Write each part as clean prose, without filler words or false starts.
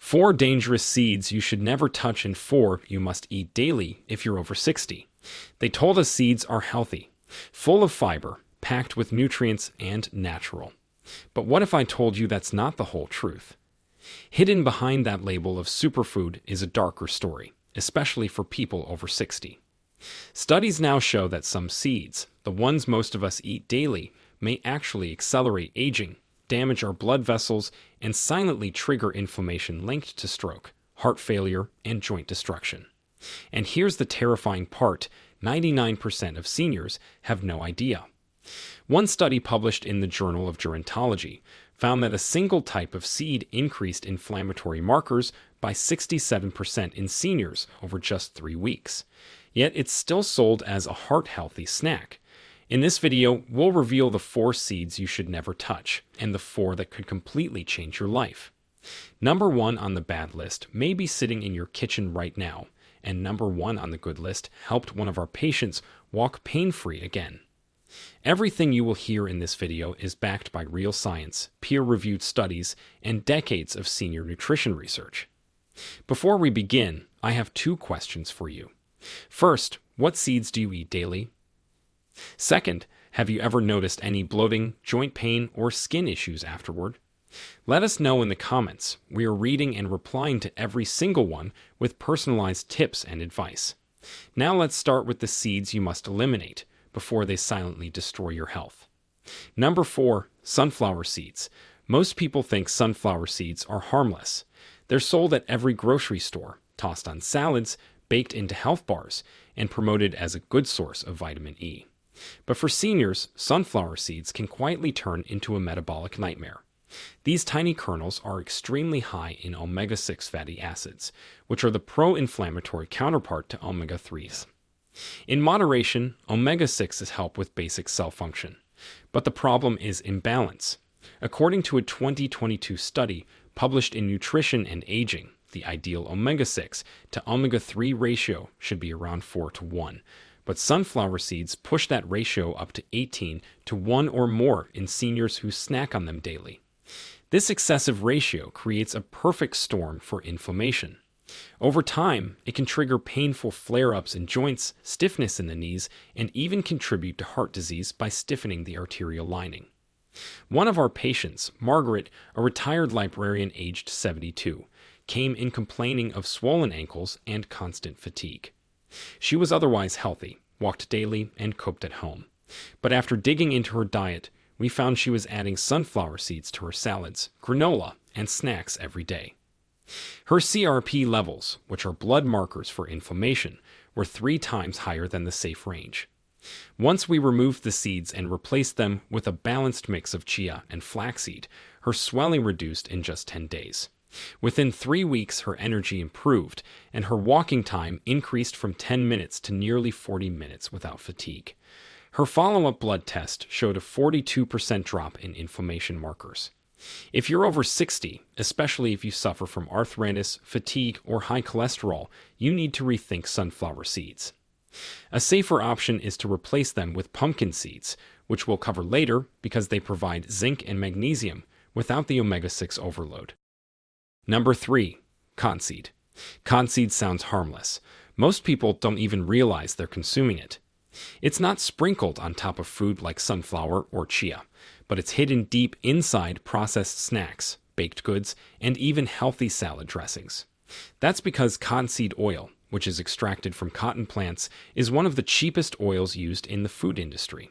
4 dangerous seeds you should never touch and 4 you must eat daily if you're over 60. They told us seeds are healthy, full of fiber, packed with nutrients, and natural. But what if I told you that's not the whole truth? Hidden behind that label of superfood is a darker story, especially for people over 60. Studies now show that some seeds, the ones most of us eat daily, may actually accelerate aging, damage our blood vessels, and silently trigger inflammation linked to stroke, heart failure, and joint destruction. And here's the terrifying part: 99% of seniors have no idea. One study published in the Journal of Gerontology found that a single type of seed increased inflammatory markers by 67% in seniors over just 3 weeks. Yet it's still sold as a heart-healthy snack. In this video, we'll reveal the 4 seeds you should never touch, and the 4 that could completely change your life. Number 1 on the bad list may be sitting in your kitchen right now, and number 1 on the good list helped one of our patients walk pain-free again. Everything you will hear in this video is backed by real science, peer-reviewed studies, and decades of senior nutrition research. Before we begin, I have 2 questions for you. First, what seeds do you eat daily? Second, have you ever noticed any bloating, joint pain, or skin issues afterward? Let us know in the comments. We are reading and replying to every single one with personalized tips and advice. Now let's start with the seeds you must eliminate before they silently destroy your health. Number 4, sunflower seeds. Most people think sunflower seeds are harmless. They're sold at every grocery store, tossed on salads, baked into health bars, and promoted as a good source of vitamin E. But for seniors, sunflower seeds can quietly turn into a metabolic nightmare. These tiny kernels are extremely high in omega-6 fatty acids, which are the pro-inflammatory counterpart to omega-3s. In moderation, omega-6s help with basic cell function. But the problem is imbalance. According to a 2022 study published in Nutrition and Aging, the ideal omega-6 to omega-3 ratio should be around 4:1. But sunflower seeds push that ratio up to 18:1 or more in seniors who snack on them daily. This excessive ratio creates a perfect storm for inflammation. Over time, it can trigger painful flare-ups in joints, stiffness in the knees, and even contribute to heart disease by stiffening the arterial lining. One of our patients, Margaret, a retired librarian aged 72, came in complaining of swollen ankles and constant fatigue. She was otherwise healthy, walked daily, and cooked at home. But after digging into her diet, we found she was adding sunflower seeds to her salads, granola, and snacks every day. Her CRP levels, which are blood markers for inflammation, were 3 times higher than the safe range. Once we removed the seeds and replaced them with a balanced mix of chia and flaxseed, her swelling reduced in just 10 days. Within 3 weeks, her energy improved, and her walking time increased from 10 minutes to nearly 40 minutes without fatigue. Her follow-up blood test showed a 42% drop in inflammation markers. If you're over 60, especially if you suffer from arthritis, fatigue, or high cholesterol, you need to rethink sunflower seeds. A safer option is to replace them with pumpkin seeds, which we'll cover later because they provide zinc and magnesium without the omega-6 overload. Number 3, cottonseed. Cottonseed sounds harmless. Most people don't even realize they're consuming it. It's not sprinkled on top of food like sunflower or chia, but it's hidden deep inside processed snacks, baked goods, and even healthy salad dressings. That's because cottonseed oil, which is extracted from cotton plants, is one of the cheapest oils used in the food industry.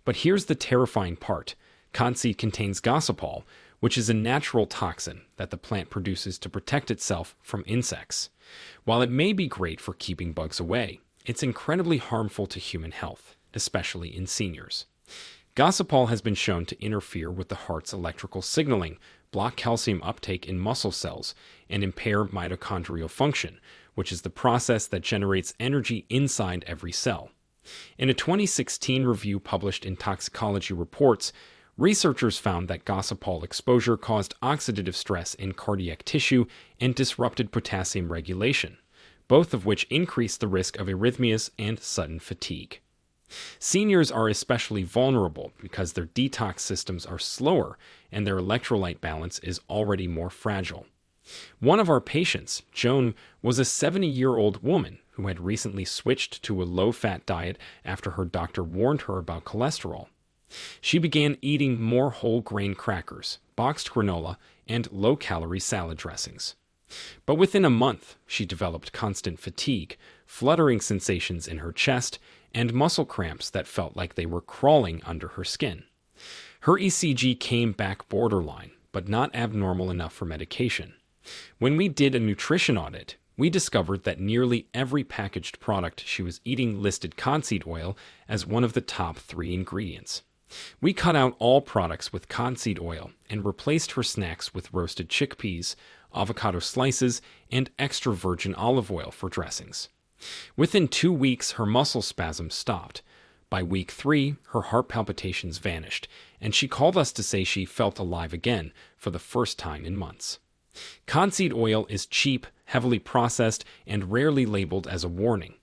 But here's the terrifying part. Cottonseed contains gossypol, which is a natural toxin that the plant produces to protect itself from insects. While it may be great for keeping bugs away, it's incredibly harmful to human health, especially in seniors. Gossypol has been shown to interfere with the heart's electrical signaling, block calcium uptake in muscle cells, and impair mitochondrial function, which is the process that generates energy inside every cell. In a 2016 review published in Toxicology Reports, researchers found that gossypol exposure caused oxidative stress in cardiac tissue and disrupted potassium regulation, both of which increase the risk of arrhythmias and sudden fatigue. Seniors are especially vulnerable because their detox systems are slower and their electrolyte balance is already more fragile. One of our patients, Joan, was a 70-year-old woman who had recently switched to a low-fat diet after her doctor warned her about cholesterol. She began eating more whole grain crackers, boxed granola, and low-calorie salad dressings. But within a month, she developed constant fatigue, fluttering sensations in her chest, and muscle cramps that felt like they were crawling under her skin. Her ECG came back borderline, but not abnormal enough for medication. When we did a nutrition audit, we discovered that nearly every packaged product she was eating listed cottonseed oil as one of the top 3 ingredients. We cut out all products with cottonseed oil and replaced her snacks with roasted chickpeas, avocado slices, and extra virgin olive oil for dressings. Within 2 weeks, her muscle spasms stopped. By week 3, her heart palpitations vanished, and she called us to say she felt alive again for the first time in months. Cottonseed oil is cheap, heavily processed, and rarely labeled as a warning,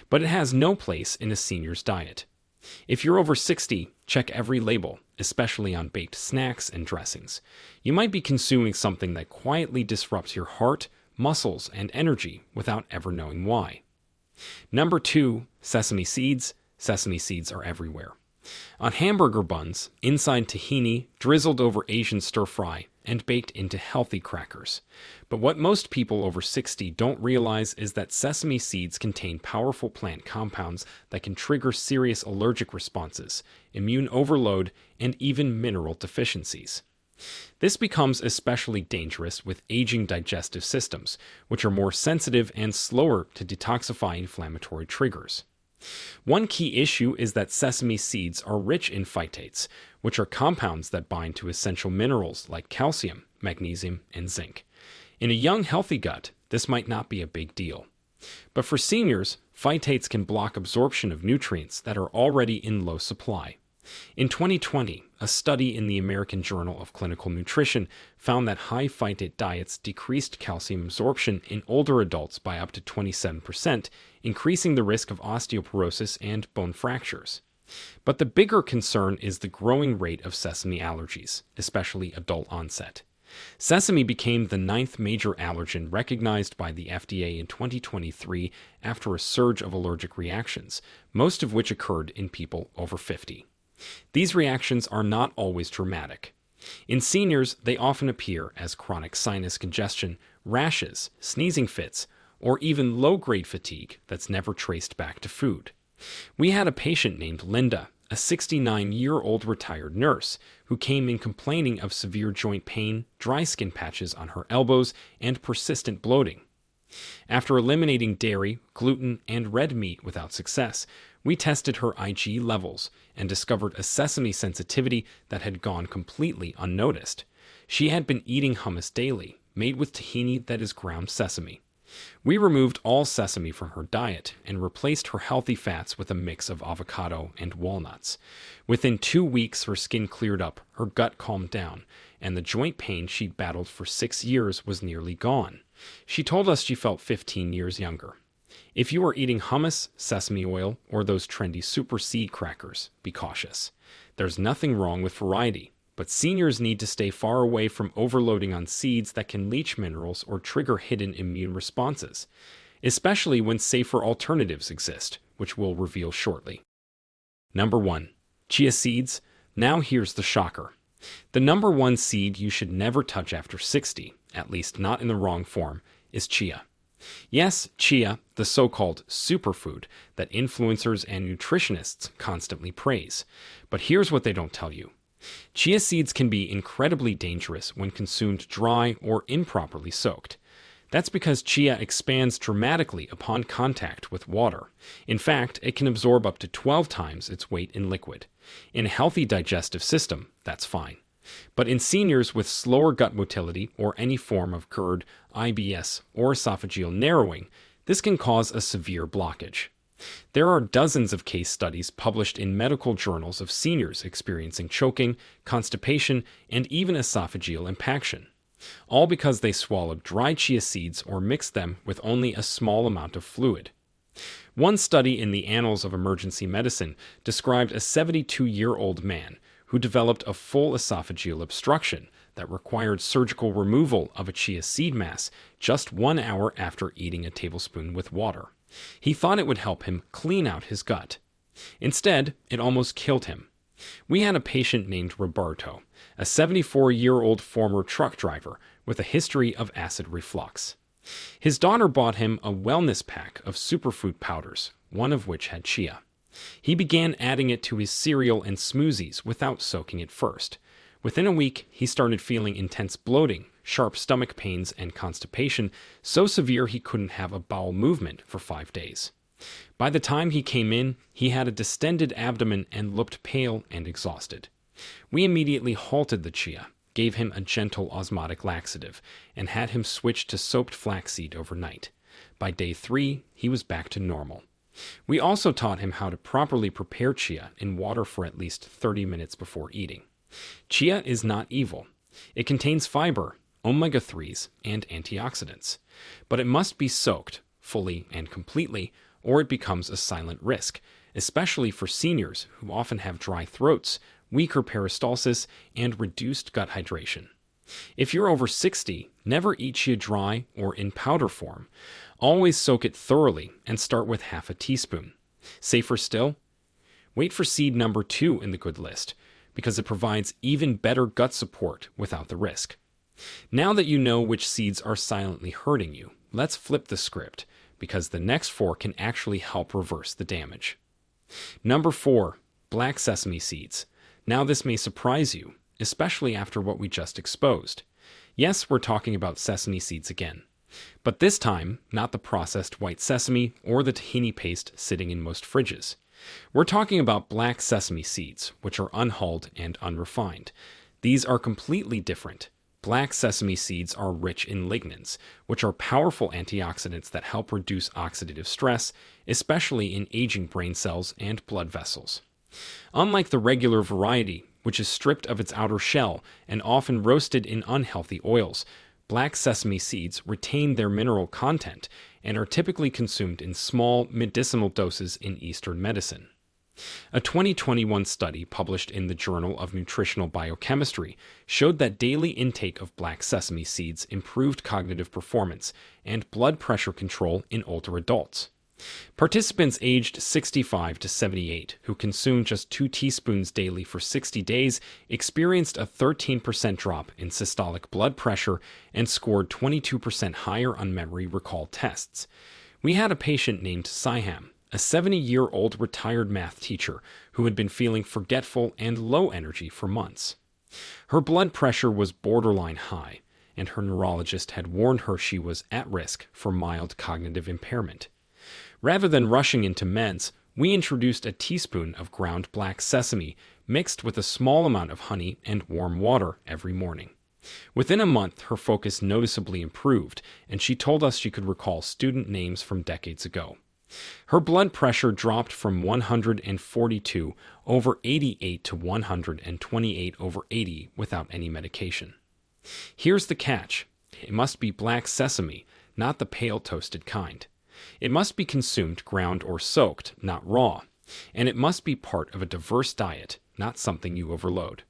but it has no place in a senior's diet. If you're over 60, check every label, especially on baked snacks and dressings. You might be consuming something that quietly disrupts your heart, muscles, and energy without ever knowing why. Number 2, sesame seeds. Sesame seeds are everywhere. On hamburger buns, inside tahini, drizzled over Asian stir-fry, and baked into healthy crackers. But what most people over 60 don't realize is that sesame seeds contain powerful plant compounds that can trigger serious allergic responses, immune overload, and even mineral deficiencies. This becomes especially dangerous with aging digestive systems, which are more sensitive and slower to detoxify inflammatory triggers. One key issue is that sesame seeds are rich in phytates, which are compounds that bind to essential minerals like calcium, magnesium, and zinc. In a young, healthy gut, this might not be a big deal. But for seniors, phytates can block absorption of nutrients that are already in low supply. In 2020, a study in the American Journal of Clinical Nutrition found that high phytate diets decreased calcium absorption in older adults by up to 27%, increasing the risk of osteoporosis and bone fractures. But the bigger concern is the growing rate of sesame allergies, especially adult onset. Sesame became the 9th major allergen recognized by the FDA in 2023 after a surge of allergic reactions, most of which occurred in people over 50. These reactions are not always dramatic. In seniors, they often appear as chronic sinus congestion, rashes, sneezing fits, or even low-grade fatigue that's never traced back to food. We had a patient named Linda, a 69-year-old retired nurse, who came in complaining of severe joint pain, dry skin patches on her elbows, and persistent bloating. After eliminating dairy, gluten, and red meat without success, we tested her IgE levels and discovered a sesame sensitivity that had gone completely unnoticed. She had been eating hummus daily, made with tahini that is ground sesame. We removed all sesame from her diet and replaced her healthy fats with a mix of avocado and walnuts. Within 2 weeks, her skin cleared up, her gut calmed down, and the joint pain she'd battled for 6 years was nearly gone. She told us she felt 15 years younger. If you are eating hummus, sesame oil, or those trendy super seed crackers, be cautious. There's nothing wrong with variety, but seniors need to stay far away from overloading on seeds that can leach minerals or trigger hidden immune responses, especially when safer alternatives exist, which we'll reveal shortly. Number 1. Chia seeds. Now here's the shocker. The number 1 seed you should never touch after 60, at least not in the wrong form, is chia. Yes, chia, the so-called superfood that influencers and nutritionists constantly praise. But here's what they don't tell you. Chia seeds can be incredibly dangerous when consumed dry or improperly soaked. That's because chia expands dramatically upon contact with water. In fact, it can absorb up to 12 times its weight in liquid. In a healthy digestive system, that's fine. But in seniors with slower gut motility or any form of GERD, IBS, or esophageal narrowing, this can cause a severe blockage. There are dozens of case studies published in medical journals of seniors experiencing choking, constipation, and even esophageal impaction, all because they swallowed dry chia seeds or mixed them with only a small amount of fluid. One study in the Annals of Emergency Medicine described a 72-year-old man who developed a full esophageal obstruction that required surgical removal of a chia seed mass just 1 hour after eating a tablespoon with water. He thought it would help him clean out his gut. Instead, it almost killed him. We had a patient named Roberto, a 74-year-old former truck driver with a history of acid reflux. His daughter bought him a wellness pack of superfood powders, one of which had chia. He began adding it to his cereal and smoothies without soaking it first. Within a week, he started feeling intense bloating, sharp stomach pains, and constipation, so severe he couldn't have a bowel movement for 5 days. By the time he came in, he had a distended abdomen and looked pale and exhausted. We immediately halted the chia, gave him a gentle osmotic laxative, and had him switch to soaked flaxseed overnight. By day 3, he was back to normal. We also taught him how to properly prepare chia in water for at least 30 minutes before eating. Chia is not evil. It contains fiber, omega-3s, and antioxidants. But it must be soaked, fully and completely, or it becomes a silent risk, especially for seniors who often have dry throats, weaker peristalsis, and reduced gut hydration. If you're over 60, never eat chia dry or in powder form. Always soak it thoroughly and start with half a teaspoon. Safer still? Wait for seed number 2 in the good list, because it provides even better gut support without the risk. Now that you know which seeds are silently hurting you, let's flip the script, because the next 4 can actually help reverse the damage. Number 4, black sesame seeds. Now this may surprise you, especially after what we just exposed. Yes, we're talking about sesame seeds again. But this time, not the processed white sesame or the tahini paste sitting in most fridges. We're talking about black sesame seeds, which are unhulled and unrefined. These are completely different. Black sesame seeds are rich in lignans, which are powerful antioxidants that help reduce oxidative stress, especially in aging brain cells and blood vessels. Unlike the regular variety, which is stripped of its outer shell and often roasted in unhealthy oils, black sesame seeds retain their mineral content and are typically consumed in small, medicinal doses in Eastern medicine. A 2021 study published in the Journal of Nutritional Biochemistry showed that daily intake of black sesame seeds improved cognitive performance and blood pressure control in older adults. Participants aged 65 to 78 who consumed just 2 teaspoons daily for 60 days experienced a 13% drop in systolic blood pressure and scored 22% higher on memory recall tests. We had a patient named Siham, a 70-year-old retired math teacher who had been feeling forgetful and low energy for months. Her blood pressure was borderline high, and her neurologist had warned her she was at risk for mild cognitive impairment. Rather than rushing into meds, we introduced a teaspoon of ground black sesame mixed with a small amount of honey and warm water every morning. Within a month, her focus noticeably improved, and she told us she could recall student names from decades ago. Her blood pressure dropped from 142/88 to 128/80 without any medication. Here's the catch. It must be black sesame, not the pale toasted kind. It must be consumed ground or soaked, not raw. And it must be part of a diverse diet, not something you overload.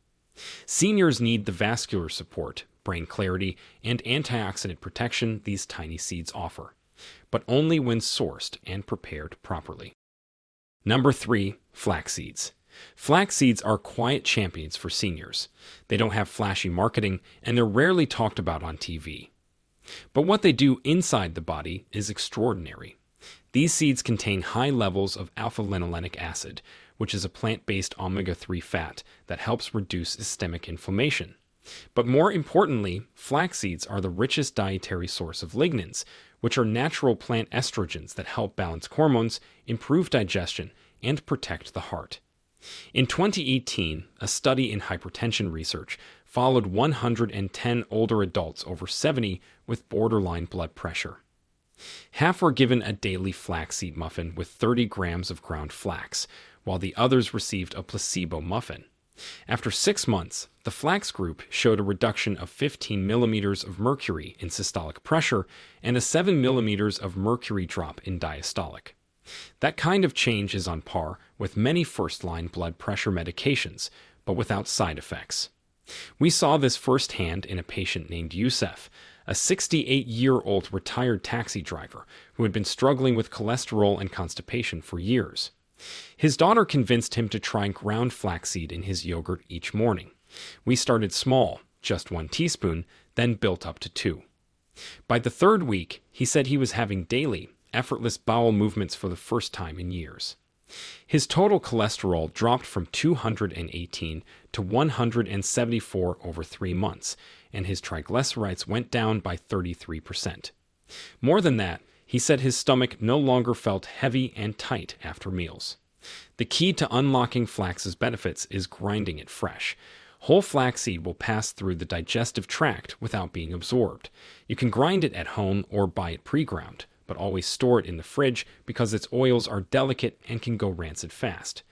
Seniors need the vascular support, brain clarity, and antioxidant protection these tiny seeds offer, but only when sourced and prepared properly. Number 3, flax seeds. Flax seeds are quiet champions for seniors. They don't have flashy marketing, and they're rarely talked about on TV. But what they do inside the body is extraordinary. These seeds contain high levels of alpha-linolenic acid, which is a plant-based omega-3 fat that helps reduce systemic inflammation. But more importantly, flax seeds are the richest dietary source of lignans, which are natural plant estrogens that help balance hormones, improve digestion, and protect the heart. In 2018, a study in hypertension research followed 110 older adults over 70 with borderline blood pressure. Half were given a daily flaxseed muffin with 30 grams of ground flax, while the others received a placebo muffin. After 6 months, the flax group showed a reduction of 15 millimeters of mercury in systolic pressure and a 7 millimeters of mercury drop in diastolic. That kind of change is on par with many first-line blood pressure medications, but without side effects. We saw this firsthand in a patient named Youssef, a 68-year-old retired taxi driver who had been struggling with cholesterol and constipation for years. His daughter convinced him to try ground flaxseed in his yogurt each morning. We started small, just 1 teaspoon, then built up to 2. By the 3rd week, he said he was having daily, effortless bowel movements for the first time in years. His total cholesterol dropped from 218 to 174 over 3 months, and his triglycerides went down by 33%. More than that, he said his stomach no longer felt heavy and tight after meals. The key to unlocking flax's benefits is grinding it fresh. Whole flaxseed will pass through the digestive tract without being absorbed. You can grind it at home or buy it pre-ground, but always store it in the fridge because its oils are delicate and can go rancid fast.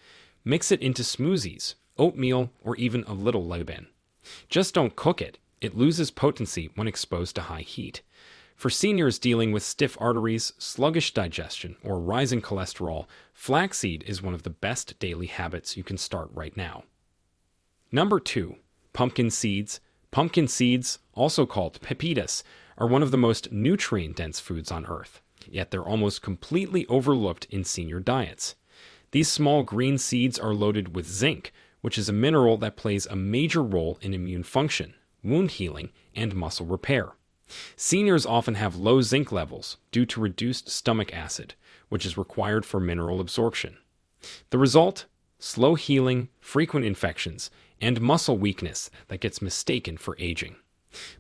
Mix it into smoothies, oatmeal, or even a little lebanon. Just don't cook it. It loses potency when exposed to high heat. For seniors dealing with stiff arteries, sluggish digestion, or rising cholesterol, flaxseed is one of the best daily habits you can start right now. Number 2. Pumpkin seeds. Pumpkin seeds, also called pepitas, are one of the most nutrient-dense foods on Earth, yet they're almost completely overlooked in senior diets. These small green seeds are loaded with zinc, which is a mineral that plays a major role in immune function, wound healing, and muscle repair. Seniors often have low zinc levels due to reduced stomach acid, which is required for mineral absorption. The result? Slow healing, frequent infections, and muscle weakness that gets mistaken for aging.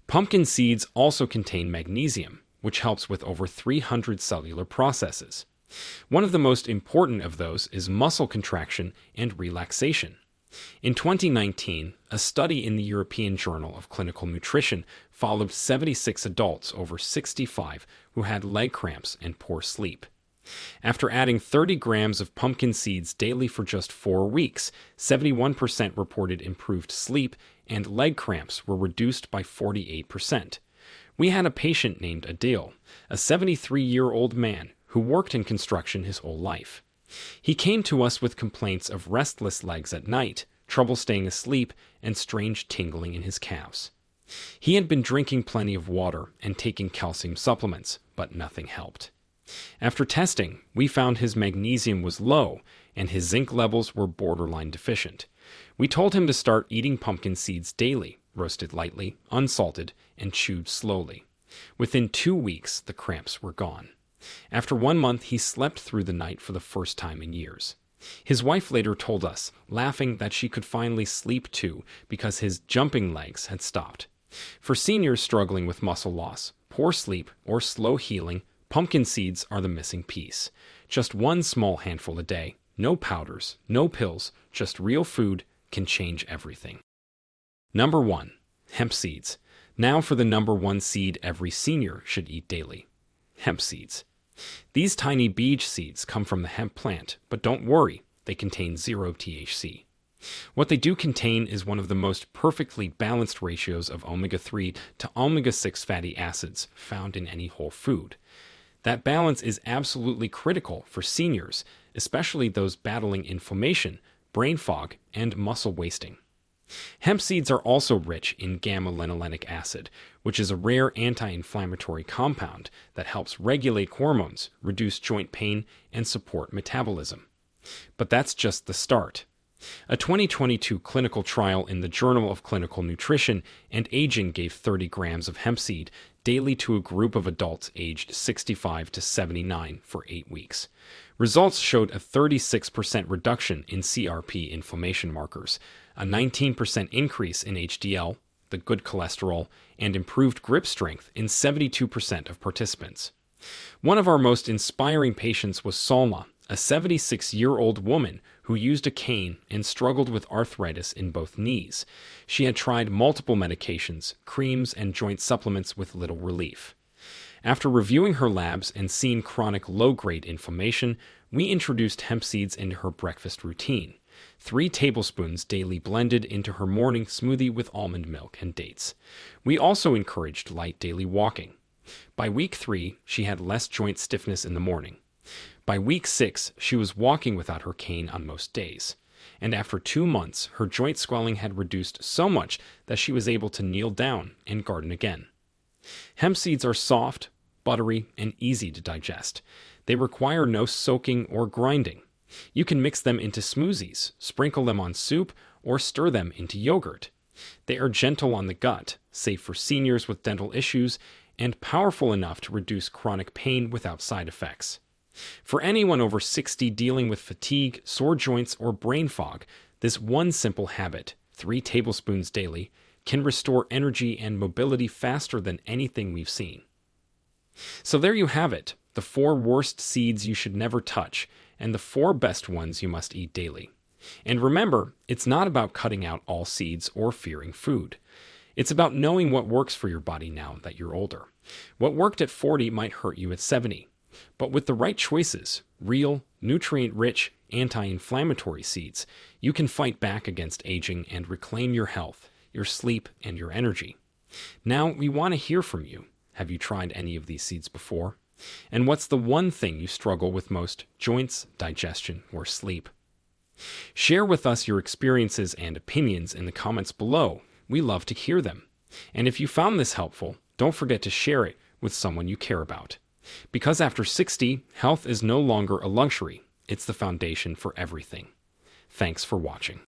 Pumpkin seeds also contain magnesium, which helps with over 300 cellular processes. One of the most important of those is muscle contraction and relaxation. In 2019, a study in the European Journal of Clinical Nutrition followed 76 adults over 65 who had leg cramps and poor sleep. After adding 30 grams of pumpkin seeds daily for just 4 weeks, 71% reported improved sleep and leg cramps were reduced by 48%. We had a patient named Adil, a 73-year-old man who worked in construction his whole life. He came to us with complaints of restless legs at night, trouble staying asleep, and strange tingling in his calves. He had been drinking plenty of water and taking calcium supplements, but nothing helped. After testing, we found his magnesium was low and his zinc levels were borderline deficient. We told him to start eating pumpkin seeds daily, roasted lightly, unsalted, and chewed slowly. Within 2 weeks, the cramps were gone. After 1 month, he slept through the night for the first time in years. His wife later told us, laughing, that she could finally sleep too because his jumping legs had stopped. For seniors struggling with muscle loss, poor sleep, or slow healing, pumpkin seeds are the missing piece. Just 1 small handful a day, no powders, no pills, just real food can change everything. Number 1. Hemp seeds. Now for the number 1 seed every senior should eat daily. Hemp seeds. These tiny beech seeds come from the hemp plant, but don't worry, they contain 0 THC. What they do contain is one of the most perfectly balanced ratios of omega-3 to omega-6 fatty acids found in any whole food. That balance is absolutely critical for seniors, especially those battling inflammation, brain fog, and muscle wasting. Hemp seeds are also rich in gamma-linolenic acid, which is a rare anti-inflammatory compound that helps regulate hormones, reduce joint pain, and support metabolism. But that's just the start. A 2022 clinical trial in the Journal of Clinical Nutrition and Aging gave 30 grams of hemp seed daily to a group of adults aged 65 to 79 for 8 weeks. Results showed a 36% reduction in CRP inflammation markers, a 19% increase in HDL, the good cholesterol, and improved grip strength in 72% of participants. One of our most inspiring patients was Salma, a 76-year-old woman who used a cane and struggled with arthritis in both knees. She had tried multiple medications, creams, and joint supplements with little relief. After reviewing her labs and seeing chronic low-grade inflammation, we introduced hemp seeds into her breakfast routine. 3 tablespoons daily blended into her morning smoothie with almond milk and dates. We also encouraged light daily walking. By week 3, she had less joint stiffness in the morning. By week 6, she was walking without her cane on most days. and after 2 months, her joint swelling had reduced so much that she was able to kneel down and garden again. Hemp seeds are soft, buttery, and easy to digest. They require no soaking or grinding. You can mix them into smoothies, sprinkle them on soup, or stir them into yogurt. They are gentle on the gut, safe for seniors with dental issues, and powerful enough to reduce chronic pain without side effects. For anyone over 60 dealing with fatigue, sore joints, or brain fog, this one simple habit, 3 tablespoons daily, can restore energy and mobility faster than anything we've seen. So there you have it, the 4 worst seeds you should never touch, and the 4 best ones you must eat daily. And remember, it's not about cutting out all seeds or fearing food. It's about knowing what works for your body now that you're older. What worked at 40 might hurt you at 70. But with the right choices, real, nutrient-rich, anti-inflammatory seeds, you can fight back against aging and reclaim your health, your sleep, and your energy. Now, we want to hear from you. Have you tried any of these seeds before? And what's the one thing you struggle with most? Joints, digestion, or sleep? Share with us your experiences and opinions in the comments below. We love to hear them. And if you found this helpful, don't forget to share it with someone you care about. Because after 60, health is no longer a luxury. It's the foundation for everything. Thanks for watching.